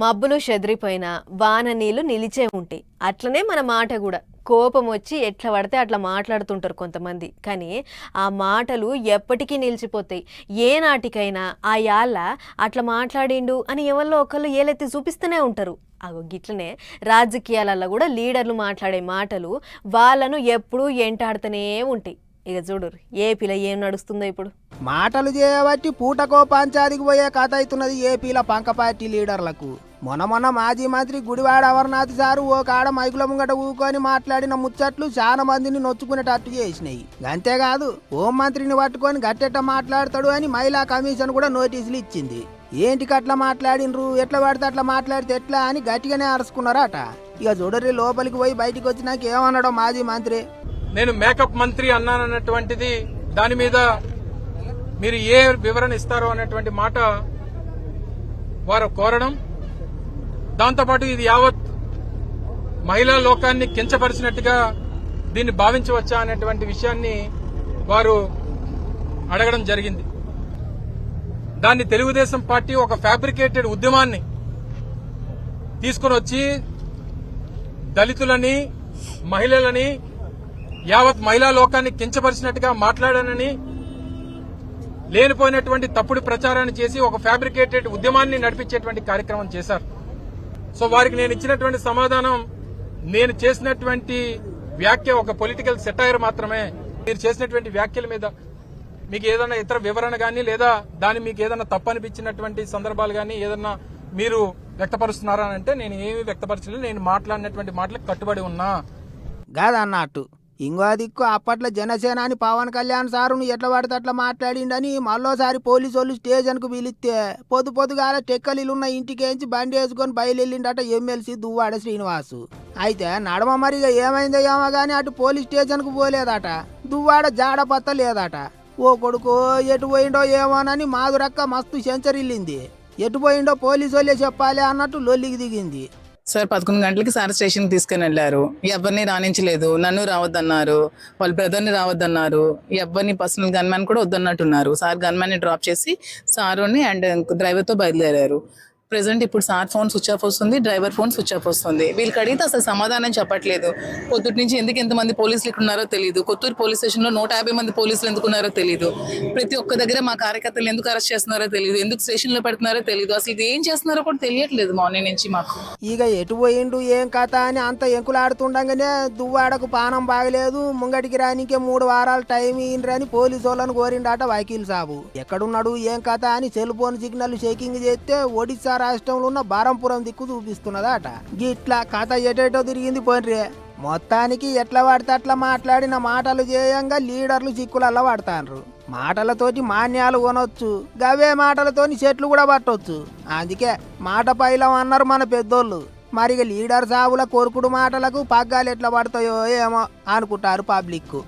మబ్బులు చెదిరిపోయినా వాన నీళ్లు నిలిచే ఉంటాయి. అట్లనే మన మాట కూడా కోపం వచ్చి ఎట్లా పడితే అట్లా మాట్లాడుతుంటారు కొంతమంది. కానీ ఆ మాటలు ఎప్పటికీ నిలిచిపోతాయి. ఏ నాటికైనా ఆ యాళ్ళ అట్లా మాట్లాడిండు అని ఎవరిలో ఒకళ్ళు ఏలెత్తి చూపిస్తూనే ఉంటారు. అగో గిట్లనే రాజకీయాలలో కూడా లీడర్లు మాట్లాడే మాటలు వాళ్ళను ఎప్పుడూ ఎంటాడుతూనే ఉంటాయి. ఇక చూడురు ఏపీలో ఏం నడుస్తుందో ఇప్పుడు. మాటలు చేయబట్టి పూటకో పంచాదికి పోయే కథ అవుతున్నది ఏపీల పంక పార్టీ లీడర్లకు. మొన్న మాజీ మంత్రి గుడివాడ అమర్నాథ్ సారు ఓ కాడ మైకుల ముంగట ఊకొని మాట్లాడిన ముచ్చట్లు చాలా మందిని నొచ్చుకునేటట్టు చేసినాయి. అంతేకాదు హోంమంత్రిని పట్టుకొని గట్టెట్ట మాట్లాడతాడు అని మహిళా కమిషన్ కూడా నోటీసులు ఇచ్చింది. ఏంటికి అట్లా మాట్లాడినరు, ఎట్లా పడితే అట్లా మాట్లాడితే ఎట్లా అని గట్టిగానే అరుచుకున్నారట. ఇక చూడరి లోపలికి పోయి బయటికి వచ్చినాక ఏమన్నాడో మాజీ మంత్రి. నేను మేకప్ మంత్రి అన్నానన్నటువంటిది దాని మీద మీరు ఏ వివరణ ఇస్తారో అనేటువంటి మాట వారు కోరడం, దాంతోపాటు ఇది యావత్ మహిళా లోకాన్ని కించపరిచినట్టుగా దీన్ని భావించవచ్చా అనేటువంటి విషయాన్ని వారు అడగడం జరిగింది. దాన్ని తెలుగుదేశం పార్టీ ఒక ఫ్యాబ్రికేటెడ్ ఉద్యమాన్ని తీసుకుని వచ్చి దళితులని, మహిళలని, యావత్ మహిళా లోకాన్ని కించపరిచినట్టుగా మాట్లాడానని లేనిపోయినటువంటి తప్పుడు ప్రచారాన్ని చేసి ఒక ఫ్యాబ్రికేటెడ్ ఉద్యమాన్ని నడిపించేటువంటి కార్యక్రమం చేశారు. సో వారికి నేను ఇచ్చినటువంటి సమాధానం, నేను చేసినటువంటి వ్యాఖ్య ఒక పొలిటికల్ సెటైర్ మాత్రమే. మీరు చేసినటువంటి వ్యాఖ్యల మీద మీకు ఏదైనా ఇతర వివరణ గానీ లేదా దాని మీకు ఏదైనా తప్పు అనిపించినటువంటి సందర్భాలు గానీ ఏదన్నా మీరు వ్యక్తపరుస్తున్నారా అంటే నేను ఏమీ వ్యక్తపరచలేదు. నేను మాట్లాడినటువంటి మాటలకు కట్టుబడి ఉన్నా కాదన్నట్టు. ఇంకో దిక్కు అప్పట్లో జనసేనాని పవన్ కళ్యాణ్ సారును ఎట్లా పడితే అట్లా మాట్లాడిండని మళ్ళోసారి పోలీసు వాళ్ళు స్టేషన్కు పిలిస్తే పొద్దుగాల టెక్కలిలున్న ఇంటికేంచి బండి వేసుకొని బయలుదేరిండట ఎమ్మెల్సీ దువ్వాడ శ్రీనివాసు. అయితే నడమ మరిగా ఏమైందో ఏమో గానీ అటు పోలీస్ స్టేషన్కు పోలేదట. దువ్వాడ జాడపత్త లేదట. ఓ కొడుకో ఎటు పోయిండో ఏమోనని మాధురక్క మస్తు సెంచరిల్లింది. ఎటు పోయిండో పోలీసు వాళ్ళే చెప్పాలి అన్నట్టు లొల్లికి దిగింది. సార్ 11 గంటలకి సార్ స్టేషన్కి తీసుకుని వెళ్ళారు. ఎవరిని రాణించలేదు. నన్ను రావద్దన్నారు, వాళ్ళ బ్రదర్ని రావద్దన్నారు, ఎవరిని పర్సనల్ గన్మ్యాన్ కూడా వద్దన్నట్టున్నారు. సార్ గన్మ్యాన్ని డ్రాప్ చేసి సారుని అండ్ డ్రైవర్తో బయలుదేరారు. ప్రెసెంట్ ఇప్పుడు సార్ ఫోన్ స్విచ్ ఆఫ్ వస్తుంది, డ్రైవర్ ఫోన్ స్విచ్ ఆఫ్ వస్తుంది. వీళ్ళకి అడిగితే అసలు సమాధానం చెప్పట్లేదు. పొద్దుటి నుంచి ఎందుకు ఎంతమంది పోలీసులు ఇక్కడ ఉన్నారో తెలియదు. కొత్తూరు పోలీస్ స్టేషన్లో 150 మంది పోలీసులు ఎందుకు ఉన్నారో తెలియదు. ప్రతి ఒక్క దగ్గర మా కార్యకర్తలు ఎందుకు అరెస్ట్ చేస్తున్నారో తెలియదు, ఎందుకు స్టేషన్లో పెడుతున్నారో తెలియదు. అసలు ఇది ఏం చేస్తున్నారో కూడా తెలియట్లేదు మార్నింగ్ నుంచి మాకు. ఇక ఎటు పోయిండు ఏం కథ అని అంత ఎంకులాడుతుండగానే దువ్వాడకు పానం బాగలేదు, ముంగటికి రానికే 3 వారాలు టైం ఇయ్యండ్రని పోలీసు వాళ్ళని కోరిండట వకీల్ సాబు. ఎక్కడున్నాడు ఏం కథ అని సెల్ ఫోన్ సిగ్నల్ షేకింగ్ చేస్తే ఒడిశా రాష్ట్రంలో ఉన్న బారంపురం దిక్కు చూపిస్తున్నదట. గిట్లా కథ ఎటేటో తిరిగింది పోన్రే. మొత్తానికి ఎట్లా పడితే అట్లా మాట్లాడిన మాటలు చేయంగా లీడర్లు చిక్కులల్లా పడతాండ్రు. మాటలతోటి మాన్యాలు కొనొచ్చు, గవే మాటలతోని చెట్లు కూడా పట్టొచ్చు. అందుకే మాట పైలం అన్నారు మన పెద్దోళ్ళు. మరి లీడర్ సాబుల కొరుకుడు మాటలకు పగ్గాలు ఎట్లా పడతాయో ఏమో అనుకుంటారు పబ్లిక్.